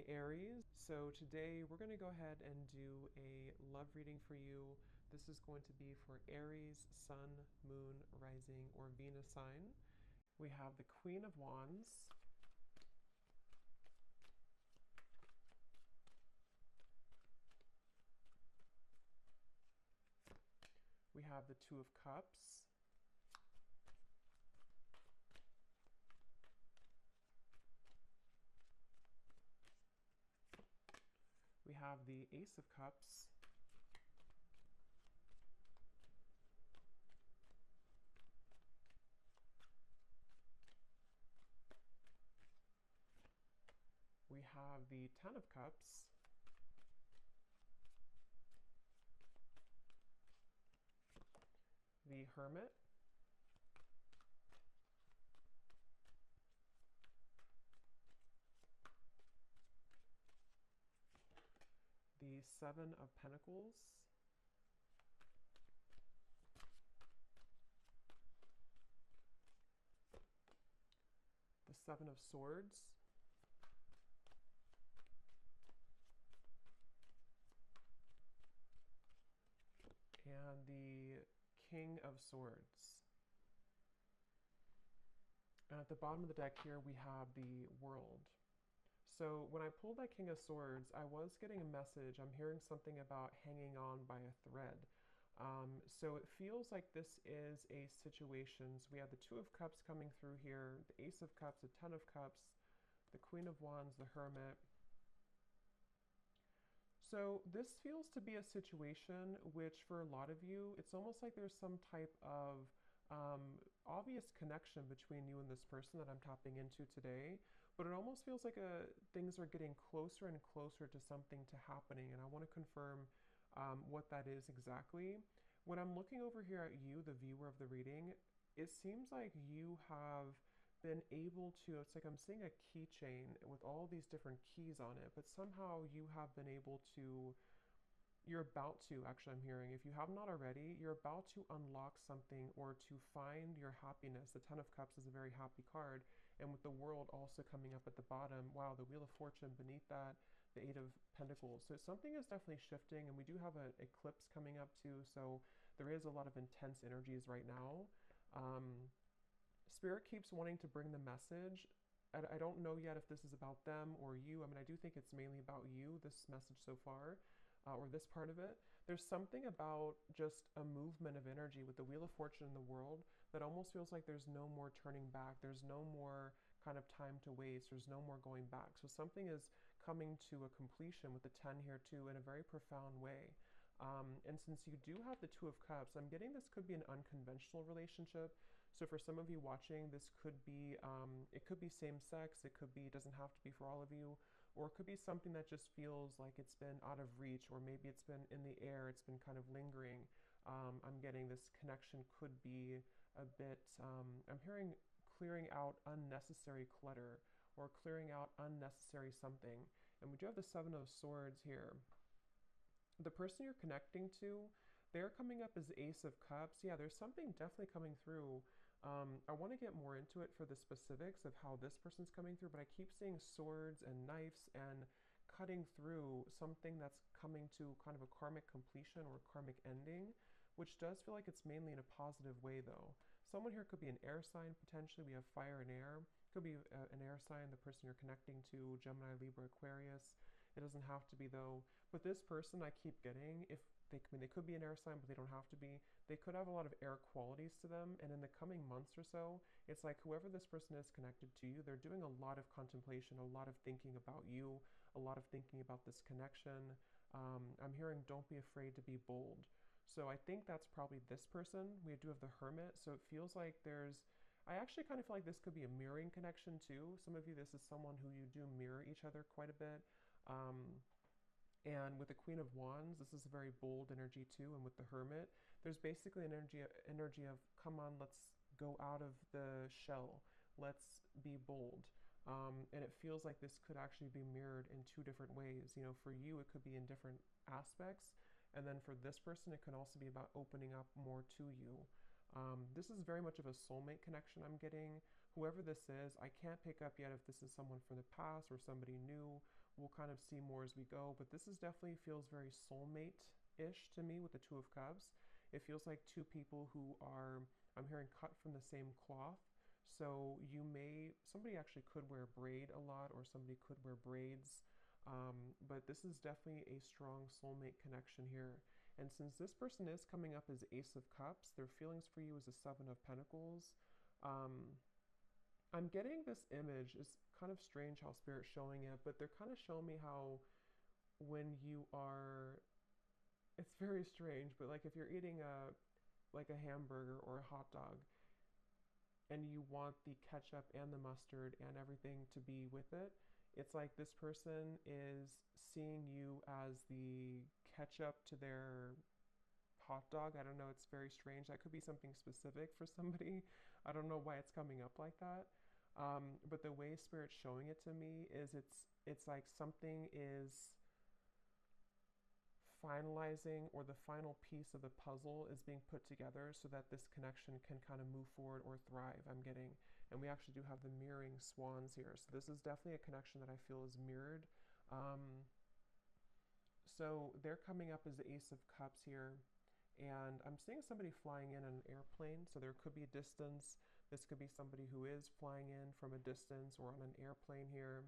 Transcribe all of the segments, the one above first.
Aries. So today we're going to go ahead and do a love reading for you. This is going to be for Aries, Sun, Moon, Rising, or Venus sign. We have the Queen of Wands. We have the Two of Cups. We have the Ace of Cups. We have the Ten of Cups. The Hermit. The Seven of Pentacles. The Seven of Swords. And the King of Swords. And at the bottom of the deck here, we have the World. So when I pulled that King of Swords, I was getting a message. I'm hearing something about hanging on by a thread. So it feels like this is a situation. So we have the Two of Cups coming through here, the Ace of Cups, the Ten of Cups, the Queen of Wands, the Hermit. So this feels to be a situation which for a lot of you, it's almost like there's some type of obvious connection between you and this person that I'm tapping into today, but it almost feels like things are getting closer and closer to something to happening, and I want to confirm what that is exactly. When I'm looking over here at you, the viewer of the reading, it seems like you have been able to, it's like I'm seeing a keychain with all these different keys on it, but somehow you have been able to, you're about to, actually I'm hearing, if you have not already, you're about to unlock something or to find your happiness. The Ten of Cups is a very happy card, and with the World also coming up at the bottom, wow, the Wheel of Fortune beneath that, the Eight of Pentacles. So something is definitely shifting, and we do have an eclipse coming up too, so there is a lot of intense energies right now. Spirit keeps wanting to bring the message. I don't know yet if this is about them or you. I mean, I do think it's mainly about you, this message so far, or this part of it. There's something about just a movement of energy with the Wheel of Fortune in the World that almost feels like there's no more turning back. There's no more kind of time to waste. There's no more going back. So something is coming to a completion with the 10 here too in a very profound way. And since you do have the Two of Cups, I'm getting this could be an unconventional relationship. So for some of you watching, this could be, it could be same sex, it could be, it doesn't have to be for all of you, or it could be something that just feels like it's been out of reach, or maybe it's been in the air, it's been kind of lingering. I'm getting this connection could be a bit, I'm hearing clearing out unnecessary clutter, or clearing out unnecessary something. And we do have the Seven of Swords here. The person you're connecting to, they're coming up as Ace of Cups. Yeah, there's something definitely coming through. I want to get more into it for the specifics of how this person's coming through, but I keep seeing swords and knives and cutting through something that's coming to kind of a karmic completion or a karmic ending, which does feel like it's mainly in a positive way though. Someone here could be an air sign, potentially. We have fire and air. Could be an air sign, the person you're connecting to, Gemini, Libra, Aquarius. It doesn't have to be though. But this person I keep getting, if they, I mean, they could be an air sign, but they don't have to be. They could have a lot of air qualities to them. And in the coming months or so, it's like whoever this person is connected to you, they're doing a lot of contemplation, a lot of thinking about you, a lot of thinking about this connection. I'm hearing don't be afraid to be bold. So I think that's probably this person. We do have the Hermit. So it feels like there's, I actually kind of feel like this could be a mirroring connection too. Some of you, this is someone who you do mirror each other quite a bit. And with the Queen of Wands, this is a very bold energy too. And with the Hermit, there's basically an energy of come on, let's go out of the shell. Let's be bold. And it feels like this could actually be mirrored in two different ways. You know, for you, it could be in different aspects. And then for this person, it can also be about opening up more to you. This is very much of a soulmate connection I'm getting. Whoever this is, I can't pick up yet if this is someone from the past or somebody new, we'll kind of see more as we go, but this is definitely feels very soulmate-ish to me with the Two of Cups. It feels like two people who are, I'm hearing, cut from the same cloth. So somebody actually could wear a braid a lot, or somebody could wear braids. But this is definitely a strong soulmate connection here. And since this person is coming up as Ace of Cups, their feelings for you is a Seven of Pentacles. Um, I'm getting this image. It's kind of strange how Spirit's showing it, but they're kind of showing me how when you are, it's very strange, but like if you're eating like a hamburger or a hot dog, and you want the ketchup and the mustard and everything to be with it, it's like this person is seeing you as the ketchup to their hot dog. I don't know, it's very strange. That could be something specific for somebody. I don't know why it's coming up like that. But the way Spirit's showing it to me is it's like something is finalizing, or the final piece of the puzzle is being put together so that this connection can kind of move forward or thrive, I'm getting. And we actually do have the mirroring swans here. So this is definitely a connection that I feel is mirrored. So they're coming up as the Ace of Cups here. And I'm seeing somebody flying in an airplane. So there could be a distance. This could be somebody who is flying in from a distance or on an airplane here.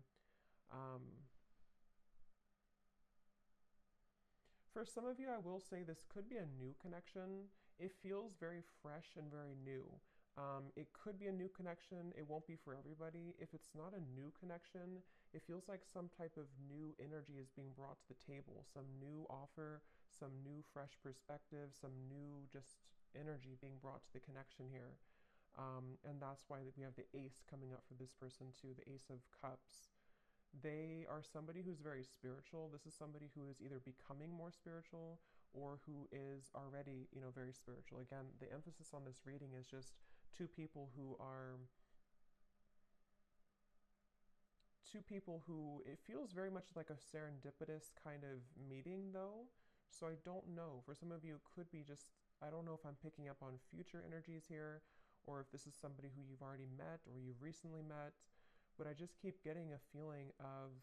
For some of you, I will say this could be a new connection. It feels very fresh and very new. It could be a new connection. It won't be for everybody. If it's not a new connection, it feels like some type of new energy is being brought to the table, some new offer, some new fresh perspective, some new just energy being brought to the connection here. And that's why we have the Ace coming up for this person too, the Ace of Cups. They are somebody who's very spiritual. This is somebody who is either becoming more spiritual or who is already, very spiritual. Again, the emphasis on this reading is just two people who it feels very much like a serendipitous kind of meeting though. So I don't know. For some of you, it could be just, I don't know if I'm picking up on future energies here, or if this is somebody who you've already met or you've recently met. But I just keep getting a feeling of,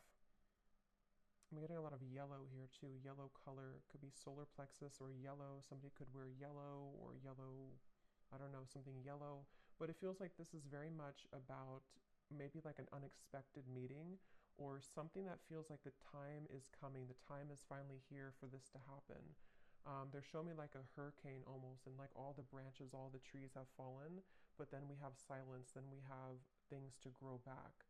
I'm getting a lot of yellow here too. Yellow color could be solar plexus or yellow. Somebody could wear yellow or yellow, I don't know, something yellow. But it feels like this is very much about maybe like an unexpected meeting, or something that feels like the time is coming. The time is finally here for this to happen. They're showing me like a hurricane almost, and like all the branches, all the trees have fallen, but then we have silence, then we have things to grow back.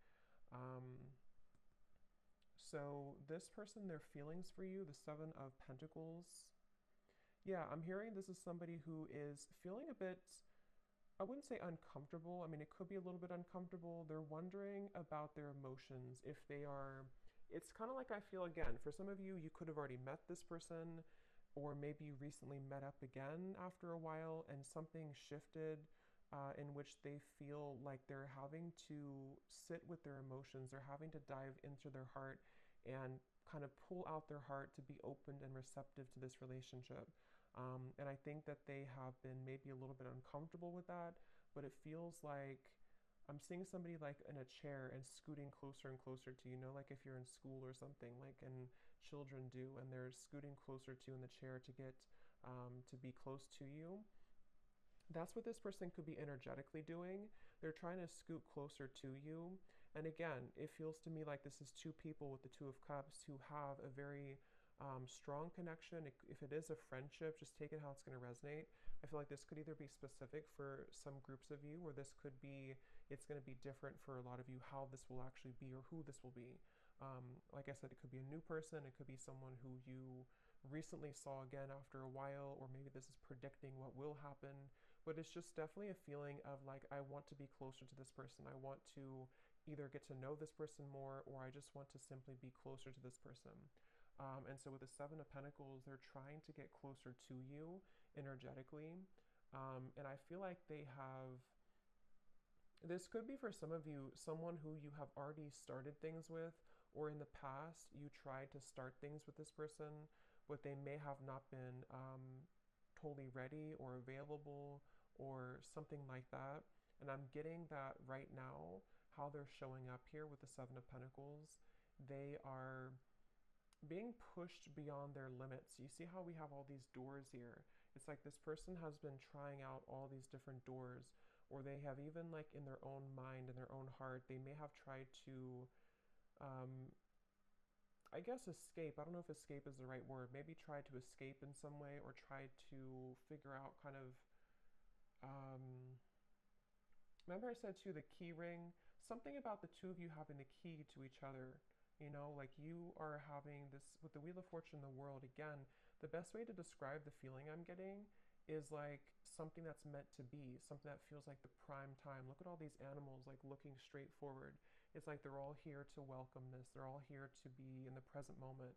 So this person, their feelings for you, the Seven of Pentacles. Yeah, I'm hearing this is somebody who is feeling a bit, I wouldn't say uncomfortable. I mean, it could be a little bit uncomfortable. They're wondering about their emotions. If they are, it's kind of like I feel again, for some of you, you could have already met this person, or maybe you recently met up again after a while and something shifted in which they feel like they're having to sit with their emotions. They're having to dive into their heart and kind of pull out their heart to be open and receptive to this relationship. And I think that they have been maybe a little bit uncomfortable with that, but it feels like I'm seeing somebody like in a chair and scooting closer and closer to you, like if you're in school or something, like and children do, and they're scooting closer to you in the chair to get to be close to you. That's what this person could be energetically doing. They're trying to scoot closer to you. And again, it feels to me like this is two people with the Two of Cups who have a very strong connection. If it is a friendship, just take it how it's going to resonate. I feel like this could either be specific for some groups of you, or this could be, it's going to be different for a lot of you, how this will actually be or who this will be. Like I said, it could be a new person. It could be someone who you recently saw again after a while, or maybe this is predicting what will happen. But it's just definitely a feeling of like, I want to be closer to this person. I want to either get to know this person more, or I just want to simply be closer to this person. And so with the Seven of Pentacles, they're trying to get closer to you energetically. And I feel like they have, this could be for some of you, someone who you have already started things with, or in the past you tried to start things with this person, but they may have not been totally ready or available or something like that. And I'm getting that right now, how they're showing up here with the Seven of Pentacles they are being pushed beyond their limits. You see how we have all these doors here? It's like this person has been trying out all these different doors, or they have even, like, in their own mind, in their own heart, they may have tried to, um, I guess, escape. I don't know if escape is the right word. Maybe try to escape in some way, or try to figure out kind of. Um, Remember I said too the key ring? Something about the two of you having the key to each other. You know, like you are having this with the Wheel of Fortune in the world. Again, the best way to describe the feeling I'm getting is like something that's meant to be, something that feels like the prime time. Look at all these animals like looking straight forward. It's like they're all here to welcome this, they're all here to be in the present moment.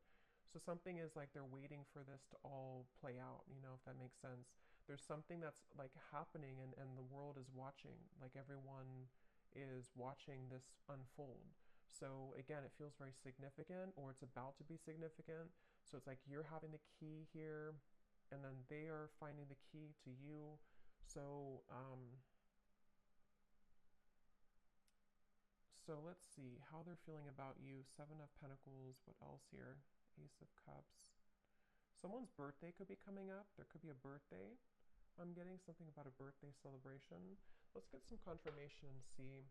So something is like they're waiting for this to all play out, you know, if that makes sense. There's something that's like happening, and the world is watching, like everyone is watching this unfold. So again, it feels very significant, or it's about to be significant. So it's like you're having the key here, and then they are finding the key to you. So let's see how they're feeling about you. Seven of Pentacles. What else here? Ace of Cups. Someone's birthday could be coming up. There could be a birthday. I'm getting something about a birthday celebration. Let's get some confirmation and see.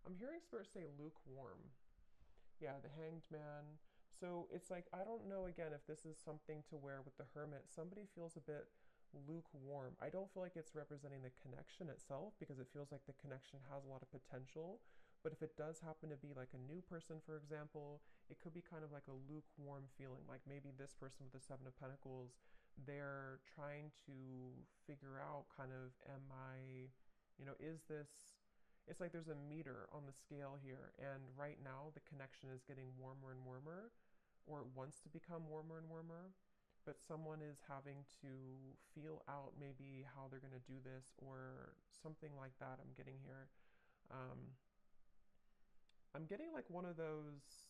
I'm hearing Spirit say lukewarm. Yeah, the Hanged Man. So it's like, I don't know, again, if this is something to where with the Hermit, somebody feels a bit lukewarm. I don't feel like it's representing the connection itself, because it feels like the connection has a lot of potential. But if it does happen to be like a new person, for example, it could be kind of like a lukewarm feeling. Like maybe this person with the Seven of Pentacles, they're trying to figure out kind of, am I, is this, it's like there's a meter on the scale here, and right now the connection is getting warmer and warmer, or it wants to become warmer and warmer, but someone is having to feel out maybe how they're going to do this, or something like that. I'm getting here. Um, I'm getting like one of those,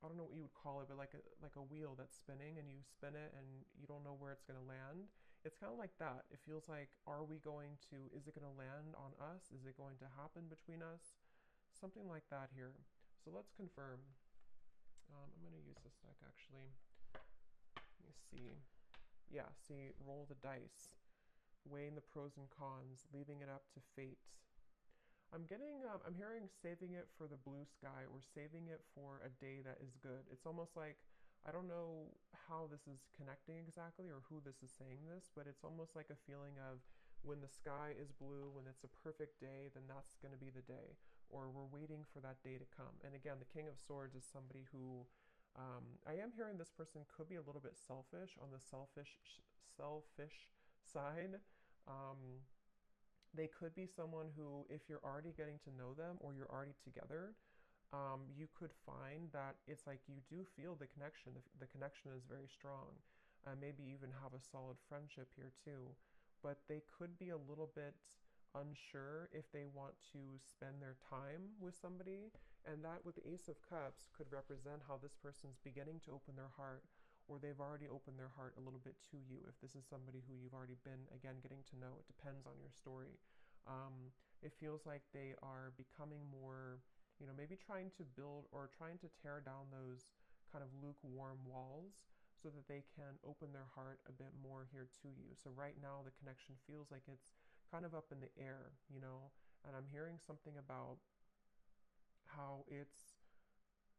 I don't know what you would call it, but like a wheel that's spinning, and you spin it and you don't know where it's going to land. It's kind of like that. It feels like, are we going to, is it going to land on us? Is it going to happen between us? Something like that here. So let's confirm. I'm going to use this deck actually. Let me see. Yeah, see, roll the dice, weighing the pros and cons, leaving it up to fate. I'm hearing saving it for the blue sky, or saving it for a day that is good. It's almost like, I don't know how this is connecting exactly, or who this is saying this, but it's almost like a feeling of, when the sky is blue, when it's a perfect day, then that's going to be the day, or we're waiting for that day to come. And again, the King of Swords is somebody who, I am hearing this person could be a little bit selfish, on the selfish side. Um, they could be someone who, if you're already getting to know them, or you're already together, you could find that it's like you do feel the connection. The connection is very strong. Maybe even have a solid friendship here too. But they could be a little bit unsure if they want to spend their time with somebody. And that, with the Ace of Cups, could represent how this person's beginning to open their heart, or they've already opened their heart a little bit to you. If this is somebody who you've already been, again, getting to know, it depends on your story. It feels like they are becoming more, maybe trying to build, or trying to tear down those kind of lukewarm walls, so that they can open their heart a bit more here to you. So right now the connection feels like it's kind of up in the air, and I'm hearing something about how it's,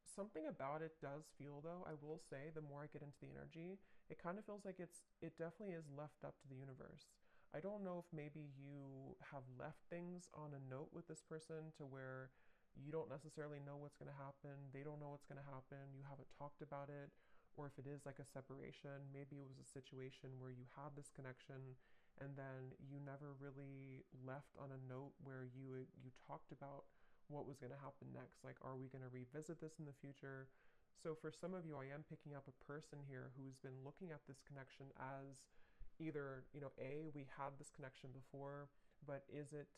something about it does feel, though, I will say, the more I get into the energy, it kind of feels like it definitely is left up to the universe. I don't know if maybe you have left things on a note with this person, to where you don't necessarily know what's going to happen, they don't know what's going to happen, you haven't talked about it, or if it is like a separation, maybe it was a situation where you had this connection, and then you never really left on a note where you talked about what was going to happen next. Like, are we going to revisit this in the future? So for some of you, I am picking up a person here who's been looking at this connection as either, we had this connection before, but is it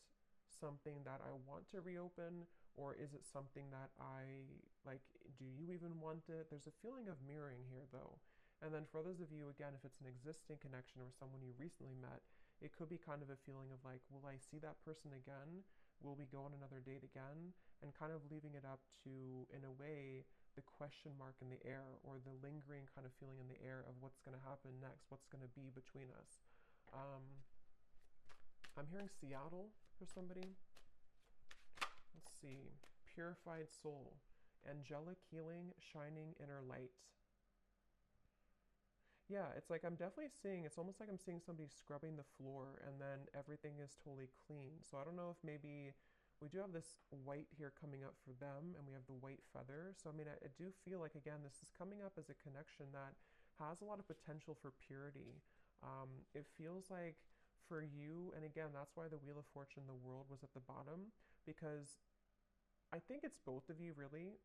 something that I want to reopen, or is it something that I like, do you even want it? There's a feeling of mirroring here, though. And then for others of you, again, if it's an existing connection or someone you recently met, it could be kind of a feeling of like, will I see that person again? Will we go on another date again? And kind of leaving it up to, in a way, the question mark in the air, or the lingering kind of feeling in the air of what's going to happen next, what's going to be between us. I'm hearing Seattle for somebody. Let's see. Purified soul. Angelic healing, shining inner light. Yeah, it's like I'm definitely seeing, it's almost like I'm seeing somebody scrubbing the floor and then everything is totally clean. So I don't know if maybe we do have this white here coming up for them, and we have the white feather. So I mean, I do feel like, again, this is coming up as a connection that has a lot of potential for purity. It feels like for you, and again, that's why the Wheel of Fortune, the world, was at the bottom, because I think it's both of you really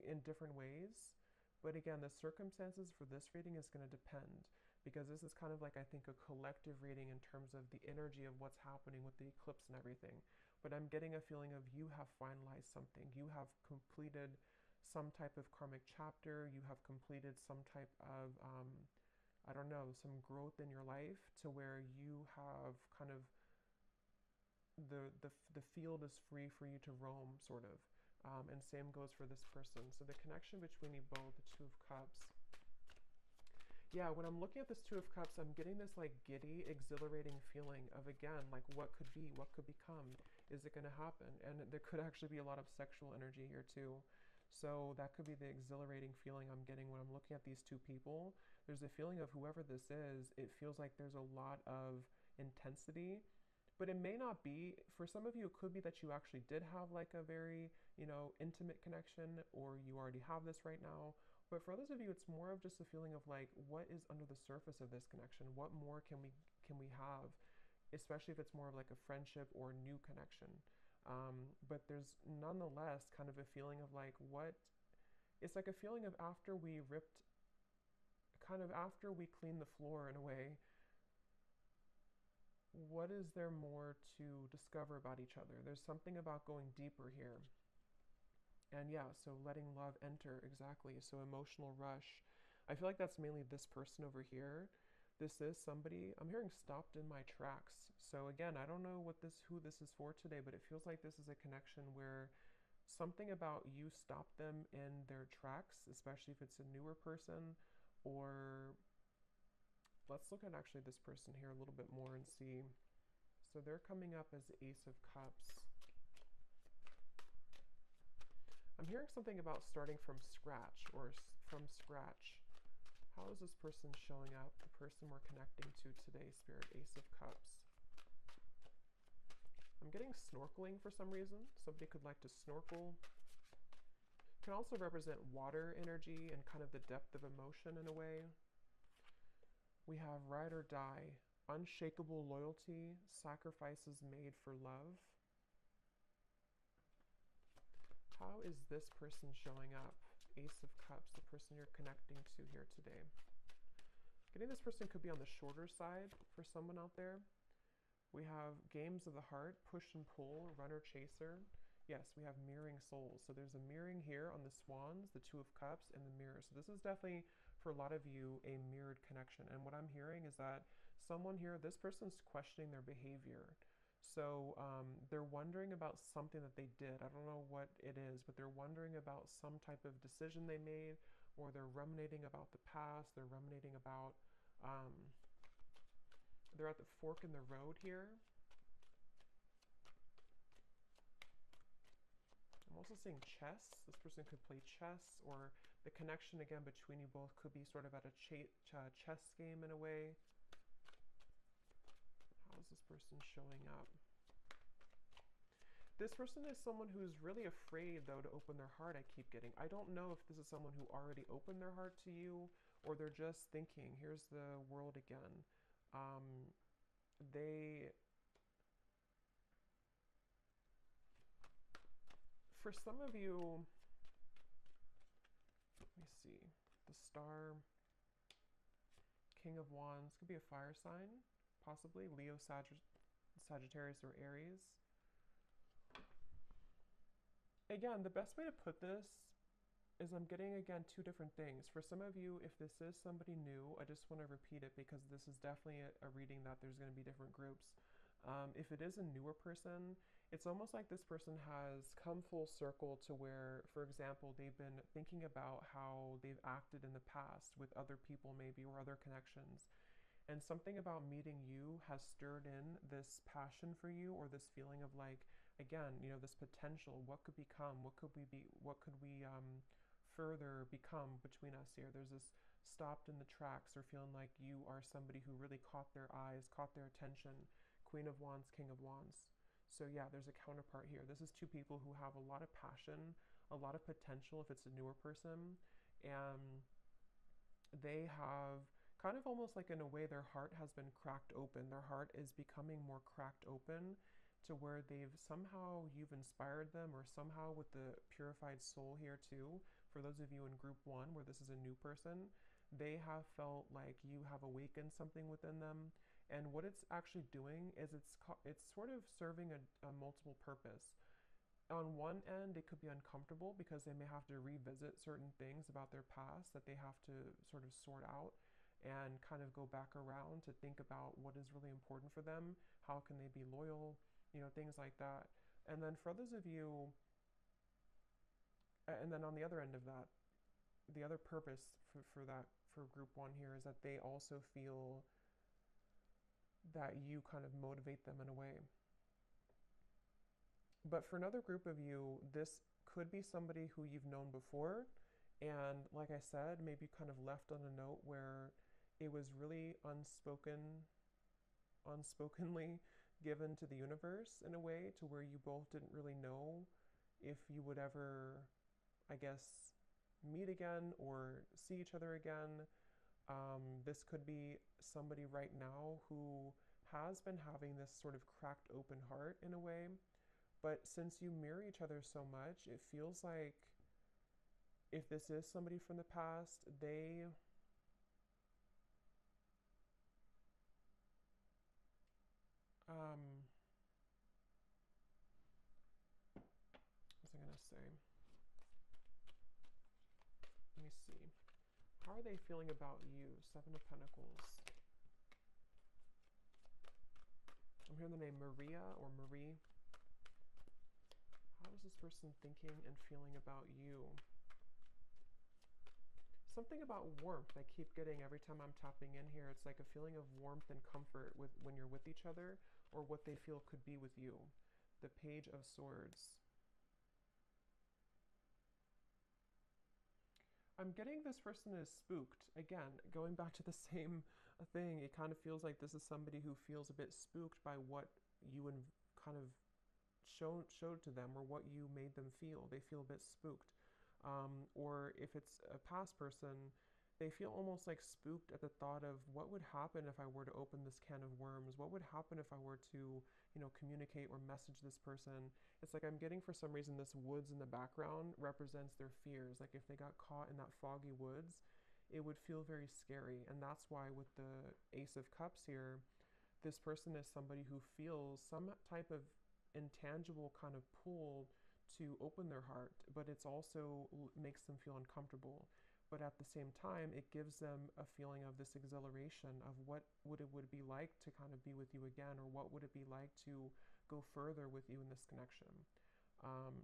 in different ways. But again, the circumstances for this reading is going to depend, because this is kind of like, I think, a collective reading in terms of the energy of what's happening with the eclipse and everything. But I'm getting a feeling of you have finalized something. You have completed some type of karmic chapter. You have completed some type of, I don't know, some growth in your life to where you have kind of the field is free for you to roam, sort of. And same goes for this person. So the connection between you both, the Two of Cups. Yeah, when I'm looking at this Two of Cups, I'm getting this like giddy, exhilarating feeling of, again, like what could be, what could become. Is it going to happen? And there could actually be a lot of sexual energy here too. So that could be the exhilarating feeling I'm getting when I'm looking at these two people. There's a feeling of whoever this is, it feels like there's a lot of intensity. But it may not be. For some of you, it could be that you actually did have like a very, intimate connection, or you already have this right now. But for others of you, it's more of just a feeling of like, what is under the surface of this connection? What more can we have? Especially if it's more of like a friendship or new connection. But there's nonetheless kind of a feeling of like, what? It's like a feeling of after we ripped, kind of after we cleaned the floor in a way, what is there more to discover about each other? There's something about going deeper here. And yeah, so letting love enter, exactly. So emotional rush. I feel like that's mainly this person over here. This is somebody, I'm hearing stopped in my tracks. So again, I don't know who this is for today, but it feels like this is a connection where something about you stopped them in their tracks, especially if it's a newer person. Or let's look at actually this person here a little bit more and see. So they're coming up as the Ace of Cups. I'm hearing something about starting from scratch, or from scratch. How is this person showing up? The person we're connecting to today, Spirit, Ace of Cups. I'm getting snorkeling for some reason. Somebody could like to snorkel. Can also represent water energy and kind of the depth of emotion in a way. We have ride or die, unshakable loyalty, sacrifices made for love. How is this person showing up? Ace of Cups, the person you're connecting to here today. Getting this person could be on the shorter side for someone out there. We have games of the heart, push and pull, runner chaser. Yes, we have mirroring souls. So there's a mirroring here on the swans, the Two of Cups, and the mirror. So this is definitely, for a lot of you, a mirrored connection. And what I'm hearing is that someone here, this person's questioning their behavior. So they're wondering about something that they did. I don't know what it is, but they're wondering about some type of decision they made, or they're ruminating about the past. They're ruminating about, they're at the fork in the road here. I'm also seeing chess. This person could play chess, or the connection again between you both could be sort of at a chess game in a way. How is this person showing up? This person is someone who's really afraid, though, to open their heart, I keep getting. I don't know if this is someone who already opened their heart to you, or they're just thinking, here's the world again. For some of you, let me see, the Star, King of Wands, could be a fire sign, possibly, Leo, Sagittarius, or Aries. Again, the best way to put this is I'm getting, again, two different things. For some of you, if this is somebody new, I just want to repeat it because this is definitely a reading that there's going to be different groups. If it is a newer person, It's almost like this person has come full circle to where, for example, they've been thinking about how they've acted in the past with other people, maybe, or other connections. And something about meeting you has stirred in this passion for you, or this feeling of like, again, this potential. What could become? What could we be? What could we further become between us here? There's this stopped in the tracks, or feeling like you are somebody who really caught their eyes, caught their attention. Queen of Wands, King of Wands. So yeah, there's a counterpart here. This is two people who have a lot of passion, a lot of potential if it's a newer person, and they have kind of almost like, in a way, their heart has been cracked open. Their heart is becoming more cracked open to where you've inspired them, or somehow with the purified soul here too. For those of you in group one, where this is a new person, they have felt like you have awakened something within them. And what it's actually doing is it's sort of serving a multiple purpose. On one end, it could be uncomfortable because they may have to revisit certain things about their past that they have to sort of sort out and kind of go back around to think about what is really important for them, how can they be loyal, things like that. And then for others of you, and then on the other end of that, the other purpose for group one here is that they also feel that you kind of motivate them in a way. But for another group of you, this could be somebody who you've known before, and like I said, maybe kind of left on a note where it was really unspokenly given to the universe, in a way, to where you both didn't really know if you would ever, I guess, meet again or see each other again. This could be somebody right now who has been having this sort of cracked open heart, in a way. But since you mirror each other so much, it feels like if this is somebody from the past, what was I going to say? Let me see. How are they feeling about you? Seven of Pentacles. I'm hearing the name Maria or Marie. How is this person thinking and feeling about you? Something about warmth I keep getting every time I'm tapping in here. It's like a feeling of warmth and comfort when you're with each other, or what they feel could be with you. The Page of Swords. I'm getting this person is spooked. Again, going back to the same thing, it kind of feels like this is somebody who feels a bit spooked by what you kind of showed to them, or what you made them feel. They feel a bit spooked. Or if it's a past person, they feel almost like spooked at the thought of what would happen if I were to open this can of worms. What would happen if I were to, communicate or message this person? It's like I'm getting, for some reason, this woods in the background represents their fears. Like if they got caught in that foggy woods, it would feel very scary. And that's why with the Ace of Cups here, this person is somebody who feels some type of intangible kind of pull to open their heart, but it's also makes them feel uncomfortable. But at the same time, it gives them a feeling of this exhilaration of what would be like to kind of be with you again, or what would it be like to go further with you in this connection. Um,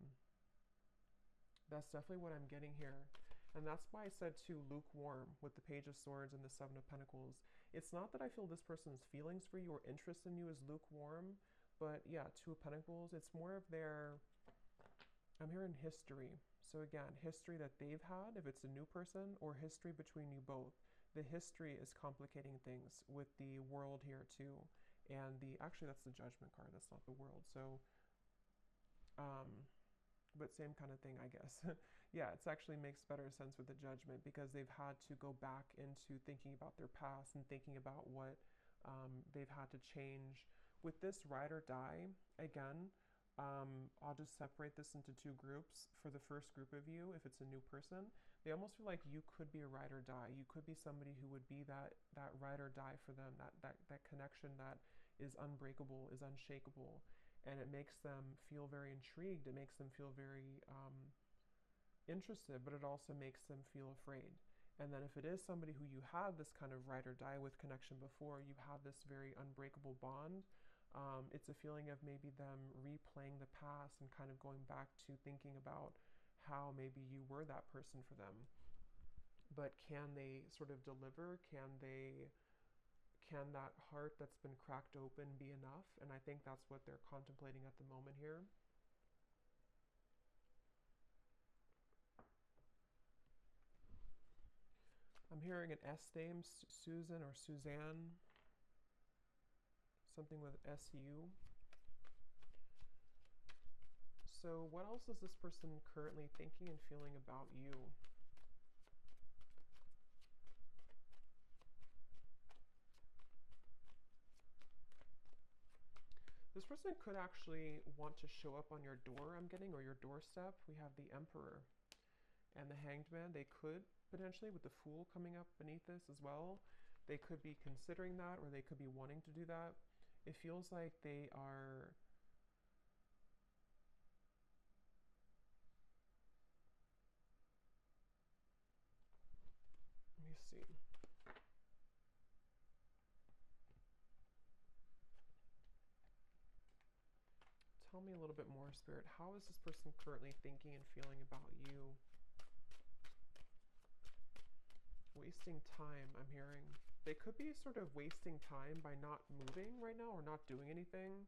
that's definitely what I'm getting here. And that's why I said too, lukewarm with the Page of Swords and the Seven of Pentacles. It's not that I feel this person's feelings for you or interest in you is lukewarm, but yeah, Two of Pentacles, it's more of their, I'm hearing history. So again, history that they've had, if it's a new person, or history between you both. The history is complicating things with the World here too. And actually that's the Judgment card, that's not the World. So, but same kind of thing, I guess. Yeah, it actually makes better sense with the Judgment, because they've had to go back into thinking about their past and thinking about what they've had to change. With this Ride or Die, again, I'll just separate this into two groups. For the first group of you, if it's a new person, they almost feel like you could be a ride or die. You could be somebody who would be that ride or die for them, that connection that is unbreakable, is unshakable. And it makes them feel very intrigued. It makes them feel very interested, but it also makes them feel afraid. And then if it is somebody who you had this kind of ride or die with connection before, you have this very unbreakable bond, It's a feeling of maybe them replaying the past and kind of going back to thinking about how maybe you were that person for them. But can they sort of deliver? Can that heart that's been cracked open be enough? And I think that's what they're contemplating at the moment here. I'm hearing an S name, Susan or Suzanne, something with SU. So what else is this person currently thinking and feeling about you? This person could actually want to show up on your door, I'm getting, or your doorstep. We have the Emperor and the Hanged Man. They could potentially, with the Fool coming up beneath this as well, they could be considering that, or they could be wanting to do that. It feels like they are... Let me see. Tell me a little bit more, Spirit. How is this person currently thinking and feeling about you? Wasting time, I'm hearing. They could be sort of wasting time by not moving right now or not doing anything.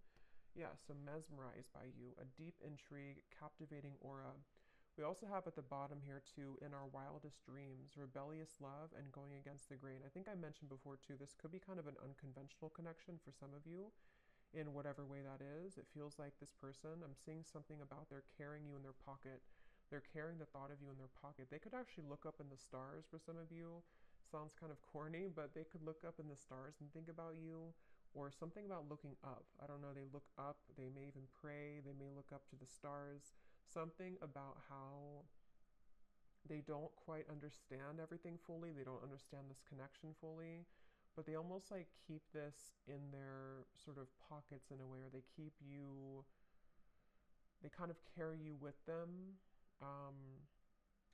Yeah, so mesmerized by you. A deep intrigue, captivating aura. We also have at the bottom here too, in our wildest dreams, rebellious love and going against the grain. I think I mentioned before too, this could be kind of an unconventional connection for some of you in whatever way that is. It feels like this person, I'm seeing something about they're carrying you in their pocket. They're carrying the thought of you in their pocket. They could actually look up in the stars for some of you. Sounds kind of corny, but they could look up in the stars and think about you, or something about looking up. I don't know, they look up, they may even pray, they may look up to the stars. Something about how they don't quite understand everything fully, they don't understand this connection fully, but they almost like keep this in their sort of pockets in a way, or they keep you, they kind of carry you with them.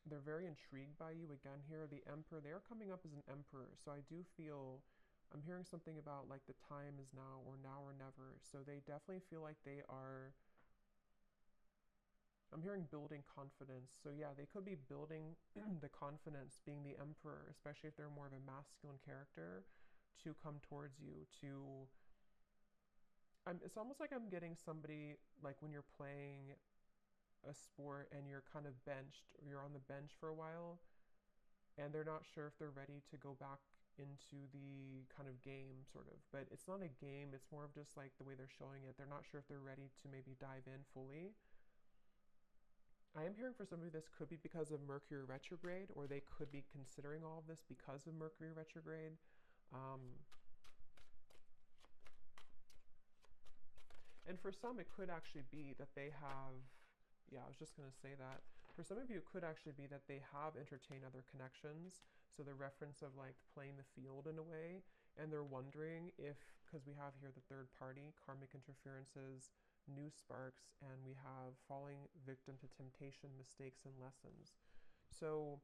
They're very intrigued by you again here. The Emperor, they are coming up as an Emperor, so I do feel, I'm hearing something about like the time is now or never. So they definitely feel like they are, I'm hearing building confidence. So yeah, they could be building the confidence, being the Emperor, especially if they're more of a masculine character, to come towards you, to... it's almost like I'm getting somebody, like when you're playing a sport and you're kind of benched, or you're on the bench for a while, and they're not sure if they're ready to go back into the kind of game, sort of. But it's not a game, it's more of just like the way they're showing it. They're not sure if they're ready to maybe dive in fully. I am hearing for some of this could be because of Mercury retrograde, or they could be considering all of this because of Mercury retrograde. And for some, it could actually be that they have, yeah, I was just going to say that. For some of you, it could actually be that they have entertained other connections. So the reference of like playing the field in a way, and they're wondering if, because we have here the third party, karmic interferences, new sparks, and we have falling victim to temptation, mistakes, and lessons. So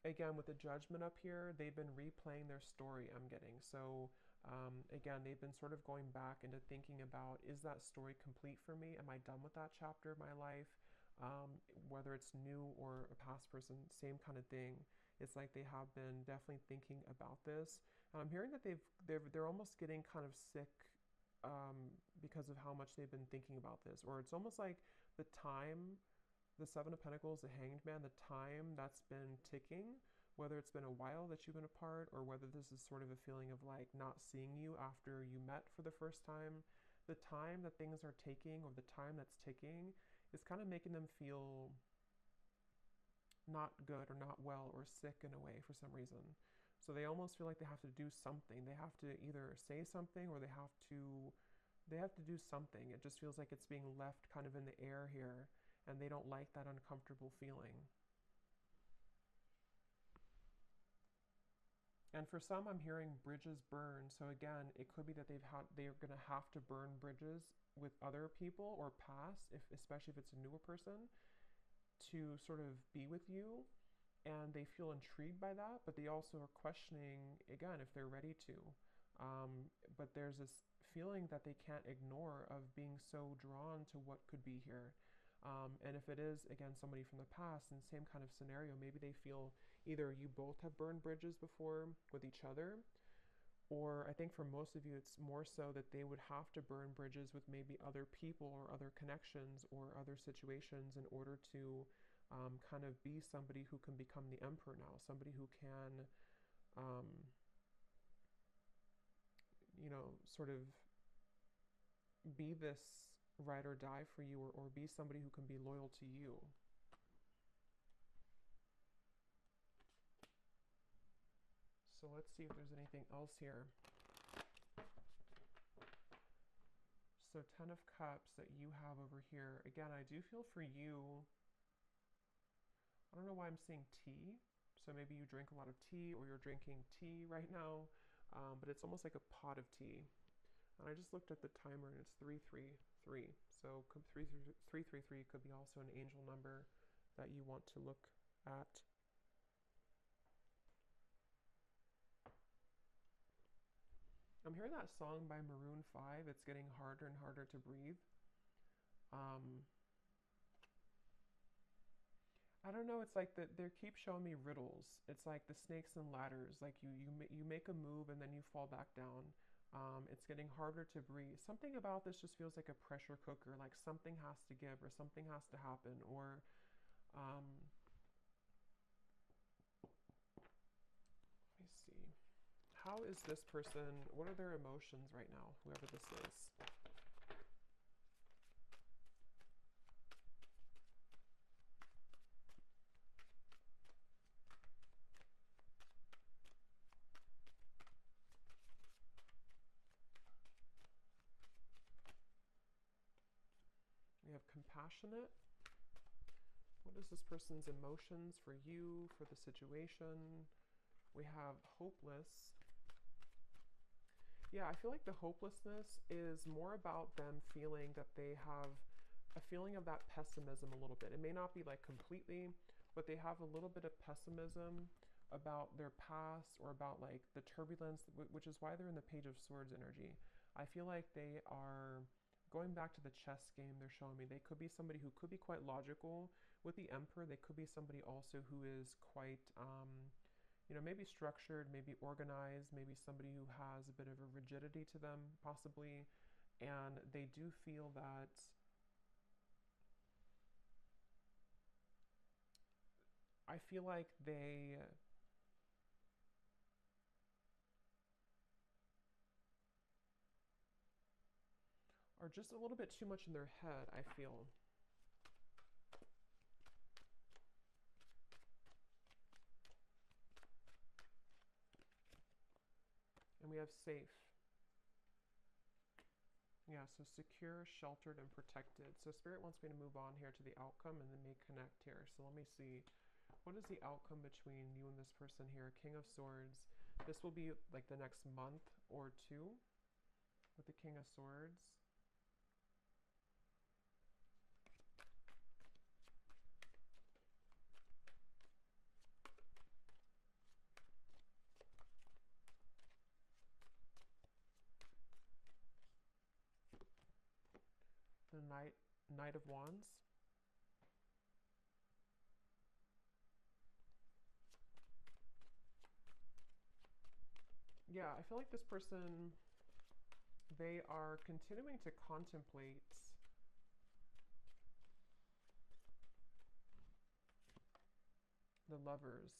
again, with the judgment up here, they've been replaying their story, I'm getting. So again, they've been sort of going back into thinking about, is that story complete for me? Am I done with that chapter of my life? Whether it's new or a past person, same kind of thing. It's like they have been definitely thinking about this. And I'm hearing that they're almost getting kind of sick because of how much they've been thinking about this. Or it's almost like the time, the Seven of Pentacles, the Hanged Man, the time that's been ticking, whether it's been a while that you've been apart, or whether this is sort of a feeling of like not seeing you after you met for the first time, the time that things are taking, or the time that's ticking, is kind of making them feel not good or not well or sick in a way for some reason. So they almost feel like they have to do something. They have to either say something, or they have to do something. It just feels like it's being left kind of in the air here, and they don't like that uncomfortable feeling. And for some, I'm hearing bridges burn. So again, it could be that they're going to have to burn bridges with other people or past, especially if it's a newer person, to sort of be with you. And they feel intrigued by that, but they also are questioning, again, if they're ready to. But there's this feeling that they can't ignore of being so drawn to what could be here. And if it is, again, somebody from the past, in the same kind of scenario, maybe they feel either you both have burned bridges before with each other, or I think for most of you, it's more so that they would have to burn bridges with maybe other people or other connections or other situations in order to kind of be somebody who can become the emperor now, somebody who can, um, sort of be this ride or die for you, or be somebody who can be loyal to you. So let's see if there's anything else here. So 10 of Cups that you have over here. Again, I do feel for you, I don't know why I'm seeing tea. So maybe you drink a lot of tea, or you're drinking tea right now, but it's almost like a pot of tea. And I just looked at the timer and it's 333. So 333 could be also an angel number that you want to look at. I'm hearing that song by Maroon 5. It's getting harder and harder to breathe. I don't know. It's like they keep showing me riddles. It's like the snakes and ladders. Like you make a move and then you fall back down. It's getting harder to breathe. Something about this just feels like a pressure cooker. Like something has to give, or something has to happen, or let me see. How is this person? What are their emotions right now? Whoever this is. We have compassionate. What is this person's emotions for you, for the situation? We have hopeless. Yeah, I feel like the hopelessness is more about them feeling that they have a feeling of that pessimism a little bit. It may not be like completely, but they have a little bit of pessimism about their past, or about like the turbulence, which is why they're in the Page of Swords energy. I feel like they are going back to the chess game. They're showing me they could be somebody who could be quite logical. With the Emperor, they could be somebody also who is quite, maybe structured, maybe organized, maybe somebody who has a bit of a rigidity to them, possibly. And they do feel that I feel like they are just a little bit too much in their head, I feel. And we have safe. Yeah, so secure, sheltered, and protected. So Spirit wants me to move on here to the outcome and then may connect here. So let me see. What is the outcome between you and this person here? King of Swords. This will be like the next month or two with the King of Swords. The Knight of Wands. Yeah, I feel like this person, they are continuing to contemplate the Lovers.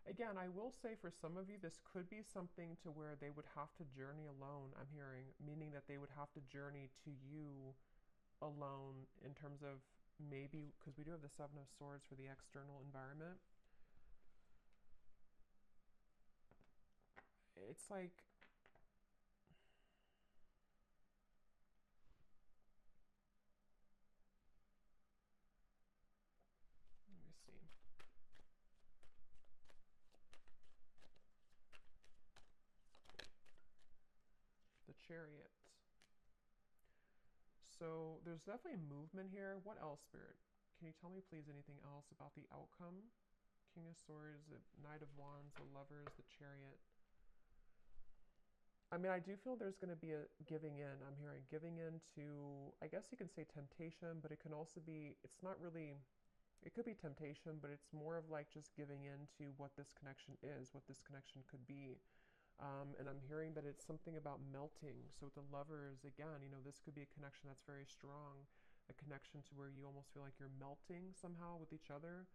Again, I will say for some of you, this could be something to where they would have to journey alone, I'm hearing, meaning that they would have to journey to you alone in terms of maybe, because we do have the Seven of Swords for the external environment. It's like, let me see. The Chariot. So there's definitely movement here. What else, Spirit? Can you tell me, please, anything else about the outcome? King of Swords, the Knight of Wands, the Lovers, the Chariot. I mean, I do feel there's going to be a giving in. I'm hearing giving in to, I guess you can say temptation, but it can also be, it's not really, it could be temptation, but it's more of like just giving in to what this connection is, what this connection could be. And I'm hearing that it's something about melting. So with the Lovers, again, you know, this could be a connection that's very strong, a connection to where you almost feel like you're melting somehow with each other.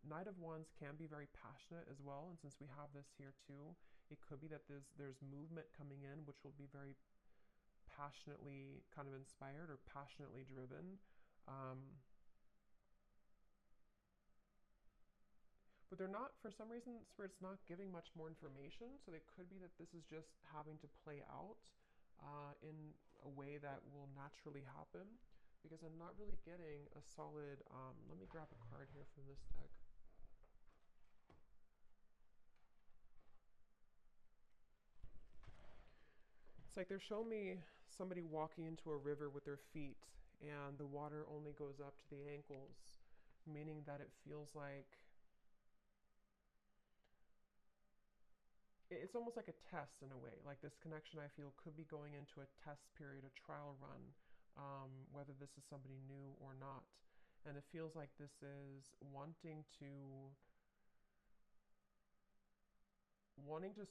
Knight of Wands can be very passionate as well, and since we have this here too, it could be that there's movement coming in, which will be very passionately kind of inspired or passionately driven. But they're not, for some reason, Spirit's not giving much more information, so it could be that this is just having to play out in a way that will naturally happen, because I'm not really getting a solid, let me grab a card here from this deck. It's like they're showing me somebody walking into a river with their feet, and the water only goes up to the ankles, meaning that it feels like it's almost like a test in a way. Like this connection, I feel, could be going into a test period, a trial run, whether this is somebody new or not. And it feels like this is wanting to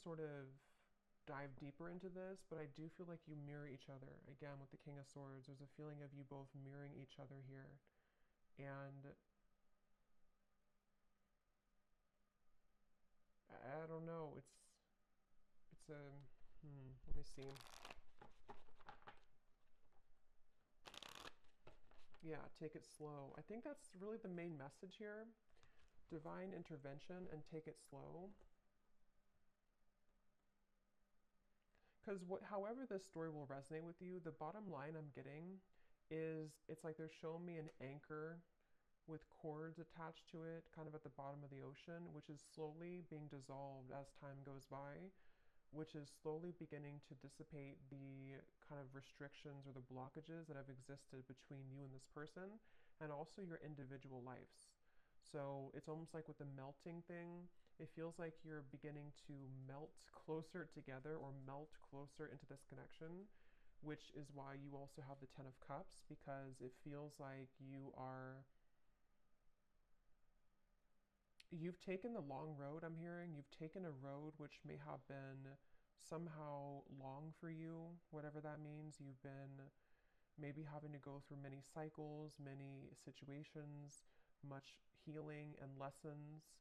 sort of dive deeper into this, but I do feel like you mirror each other. Again, with the King of Swords, there's a feeling of you both mirroring each other here. And I don't know, it's a, let me see. Yeah, take it slow. I think that's really the main message here. Divine intervention and take it slow. Because however this story will resonate with you, the bottom line I'm getting is it's like they're showing me an anchor with cords attached to it, kind of at the bottom of the ocean, which is slowly being dissolved as time goes by, which is slowly beginning to dissipate the kind of restrictions or the blockages that have existed between you and this person, and also your individual lives. So it's almost like with the melting thing, it feels like you're beginning to melt closer together or melt closer into this connection, which is why you also have the Ten of Cups, because it feels like you've taken the long road, I'm hearing. You've taken a road which may have been somehow long for you, whatever that means. You've been maybe having to go through many cycles, many situations, much healing and lessons.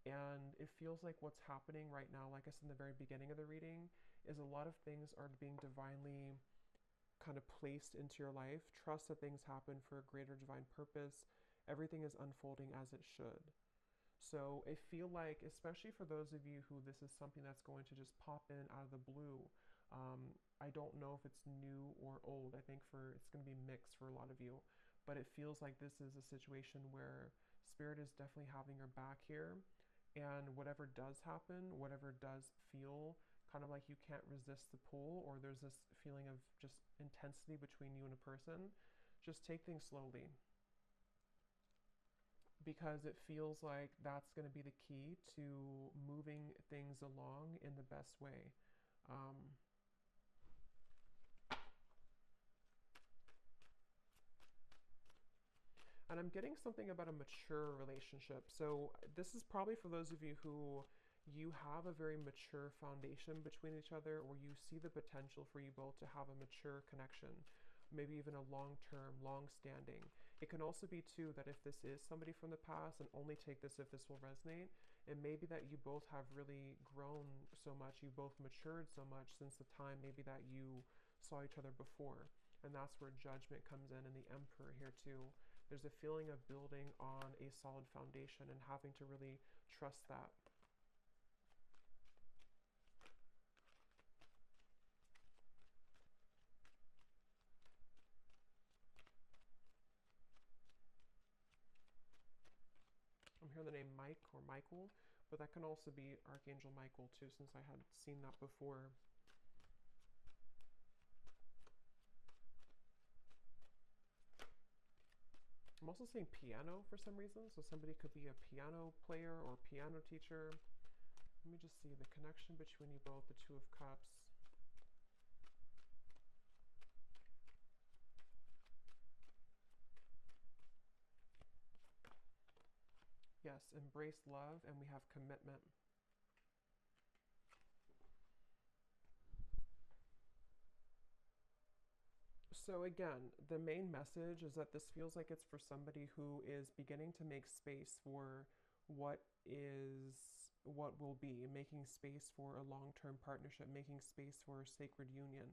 And it feels like what's happening right now, like I said in the very beginning of the reading, is a lot of things are being divinely kind of placed into your life. Trust that things happen for a greater divine purpose. Everything is unfolding as it should. So I feel like, especially for those of you who this is something that's going to just pop in out of the blue, I don't know if it's new or old. I think it's going to be mixed for a lot of you, but it feels like this is a situation where Spirit is definitely having your back here, and whatever does happen, whatever does feel kind of like you can't resist the pull, or there's this feeling of just intensity between you and a person, just take things slowly, because it feels like that's going to be the key to moving things along in the best way. And I'm getting something about a mature relationship. So this is probably for those of you who you have a very mature foundation between each other, or you see the potential for you both to have a mature connection, maybe even a long-term, long-standing. It can also be too that if this is somebody from the past, and only take this if this will resonate, it may be that you both have really grown so much, you both matured so much since the time maybe that you saw each other before. And that's where Judgment comes in, and the Emperor here too. There's a feeling of building on a solid foundation and having to really trust that. I'm hearing the name Mike or Michael, but that can also be Archangel Michael too, since I had seen that before. I'm also seeing piano for some reason, so somebody could be a piano player or piano teacher. Let me just see the connection between you both, the Two of Cups. Yes, embrace love, and we have commitment. So again, the main message is that this feels like it's for somebody who is beginning to make space for what will be, making space for a long-term partnership, making space for a sacred union.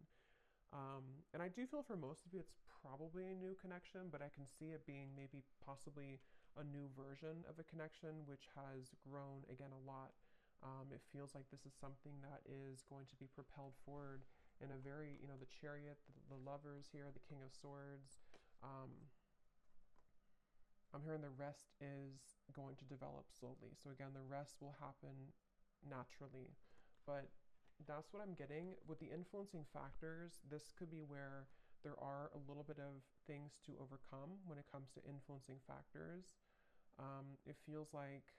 And I do feel for most of you it's probably a new connection, but I can see it being maybe possibly a new version of a connection which has grown again a lot. It feels like this is something that is going to be propelled forward in a very, the Chariot, the Lovers here, the King of Swords. I'm hearing the rest is going to develop slowly. So again, the rest will happen naturally. But that's what I'm getting. With the influencing factors, this could be where there are a little bit of things to overcome when it comes to influencing factors. It feels like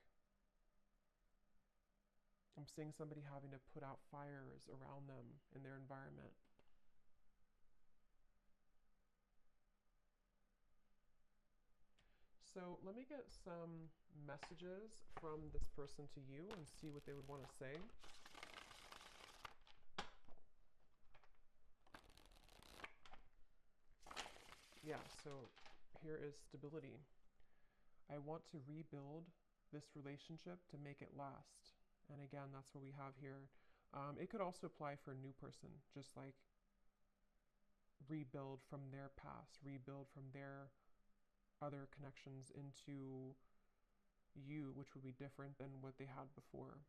I'm seeing somebody having to put out fires around them in their environment. So let me get some messages from this person to you and see what they would want to say. Yeah, so here is stability. I want to rebuild this relationship to make it last. And again, that's what we have here. It could also apply for a new person, just like rebuild from their past, rebuild from their other connections into you, which would be different than what they had before.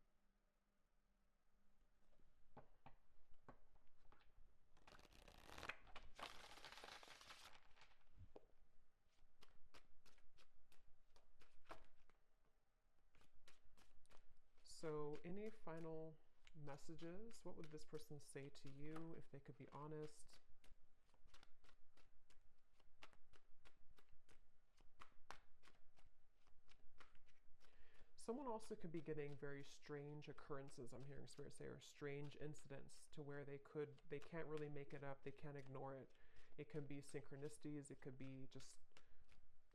So any final messages? What would this person say to you if they could be honest? Someone also could be getting very strange occurrences, I'm hearing Spirit say, or strange incidents to where they can't really make it up, they can't ignore it. It can be synchronicities, it could be just,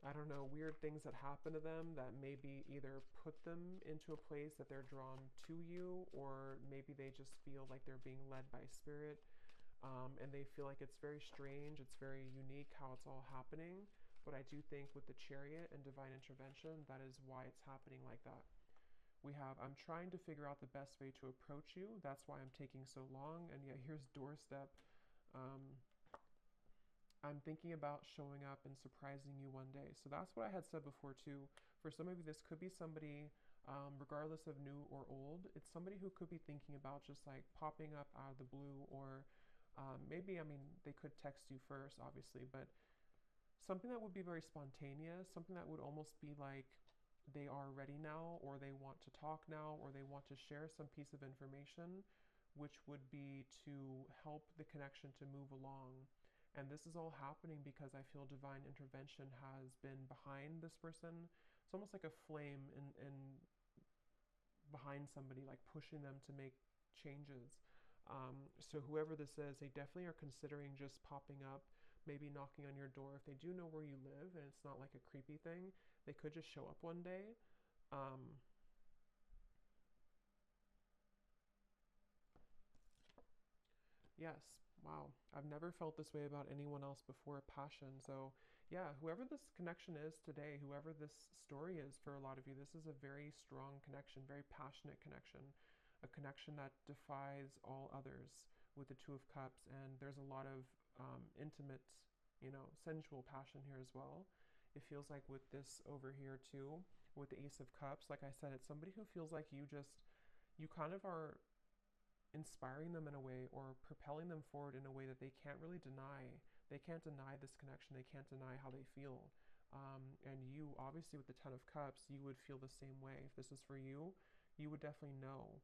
I don't know, weird things that happen to them that maybe either put them into a place that they're drawn to you, or maybe they just feel like they're being led by Spirit, and they feel like it's very strange, it's very unique how it's all happening. But I do think with the Chariot and divine intervention, that is why it's happening like that. We have, I'm trying to figure out the best way to approach you. That's why I'm taking so long. And yet here's doorstep. I'm thinking about showing up and surprising you one day. So that's what I had said before too. For some of you, this could be somebody, regardless of new or old, it's somebody who could be thinking about just like popping up out of the blue, or maybe, I mean, they could text you first, obviously, but something that would be very spontaneous, something that would almost be like they are ready now, or they want to talk now, or they want to share some piece of information, which would be to help the connection to move along. And this is all happening because I feel divine intervention has been behind this person. It's almost like a flame in behind somebody, like pushing them to make changes. So whoever this is, they definitely are considering just popping up, maybe knocking on your door. If they do know where you live and it's not like a creepy thing, they could just show up one day. Yes, wow. I've never felt this way about anyone else before, passion. So yeah, whoever this connection is today, whoever this story is for a lot of you, this is a very strong connection, very passionate connection, a connection that defies all others with the Two of Cups. And there's a lot of intimate, sensual passion here as well. It feels like with this over here too, with the Ace of Cups, like I said, it's somebody who feels like you kind of are inspiring them in a way, or propelling them forward in a way that they can't really deny. They can't deny this connection. They can't deny how they feel. And you, obviously, with the Ten of Cups, you would feel the same way. If this is for you, you would definitely know.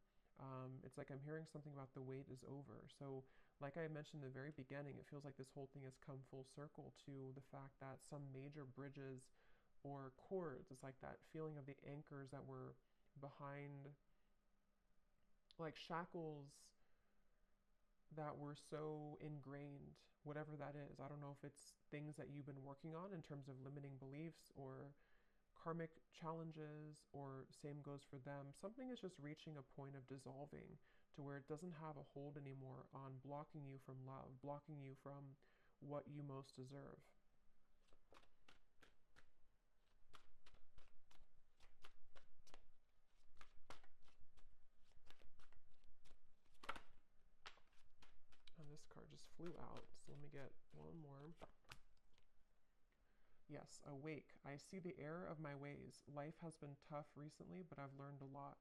It's like I'm hearing something about the wait is over. So, like I mentioned in the very beginning, it feels like this whole thing has come full circle to the fact that some major bridges or cords. It's like that feeling of the anchors that were behind, like shackles that were so ingrained, whatever that is. I don't know if it's things that you've been working on in terms of limiting beliefs or karmic challenges, or same goes for them. Something is just reaching a point of dissolving to where it doesn't have a hold anymore on blocking you from love, blocking you from what you most deserve. And this card just flew out, so let me get one more. Yes, awake. I see the error of my ways. Life has been tough recently, but I've learned a lot.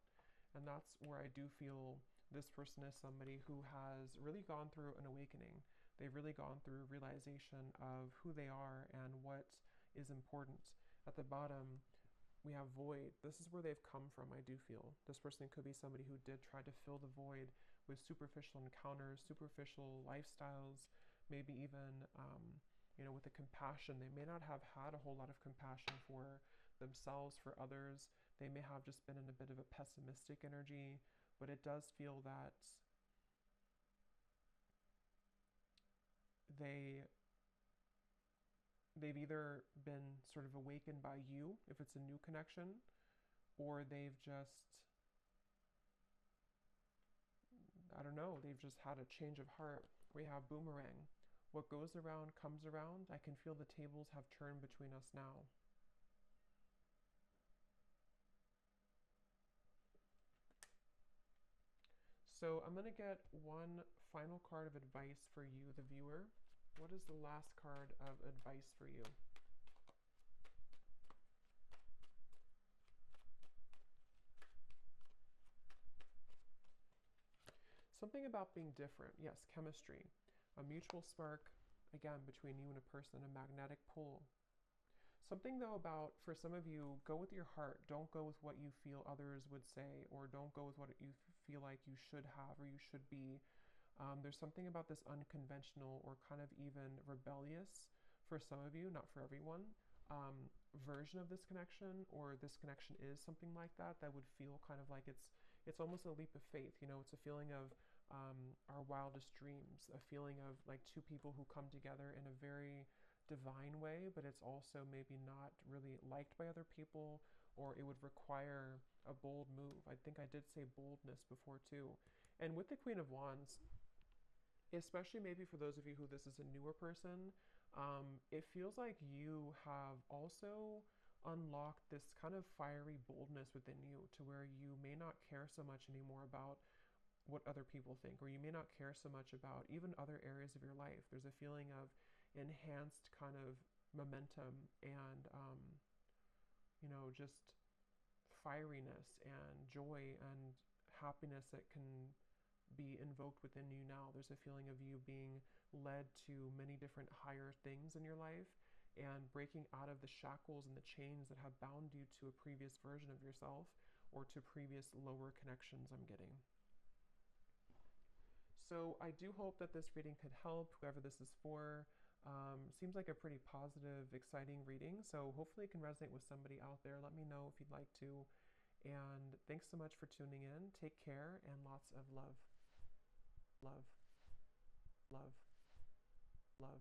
And that's where I do feel this person is somebody who has really gone through an awakening. They've really gone through realization of who they are and what is important. At the bottom, we have void. This is where they've come from, I do feel. This person could be somebody who did try to fill the void with superficial encounters, superficial lifestyles, maybe even with the compassion. They may not have had a whole lot of compassion for themselves, for others. They may have just been in a bit of a pessimistic energy, but it does feel that they've either been sort of awakened by you, if it's a new connection, or they've just, I don't know, they've just had a change of heart. We have boomerang. What goes around comes around. I can feel the tables have turned between us now. So I'm going to get one final card of advice for you, the viewer. What is the last card of advice for you? Something about being different. Yes, chemistry. A mutual spark, again, between you and a person, a magnetic pull. Something, though, about, for some of you, go with your heart. Don't go with what you feel others would say, or don't go with what you feel like you should have or you should be. There's something about this unconventional or kind of even rebellious, for some of you, not for everyone, version of this connection, or this connection is something like that, that would feel kind of like it's almost a leap of faith. It's a feeling of our wildest dreams, a feeling of like two people who come together in a very divine way, but it's also maybe not really liked by other people, or it would require a bold move. I think I did say boldness before too. And with the Queen of Wands, especially maybe for those of you who this is a newer person, it feels like you have also unlocked this kind of fiery boldness within you, to where you may not care so much anymore about what other people think, or you may not care so much about even other areas of your life. There's a feeling of enhanced kind of momentum and, just fieriness and joy and happiness that can be invoked within you now. There's a feeling of you being led to many different higher things in your life, and breaking out of the shackles and the chains that have bound you to a previous version of yourself, or to previous lower connections, I'm getting. So I do hope that this reading could help whoever this is for. Seems like a pretty positive, exciting reading, so hopefully it can resonate with somebody out there. Let me know if you'd like to. And thanks so much for tuning in. Take care, and lots of love. Love. Love.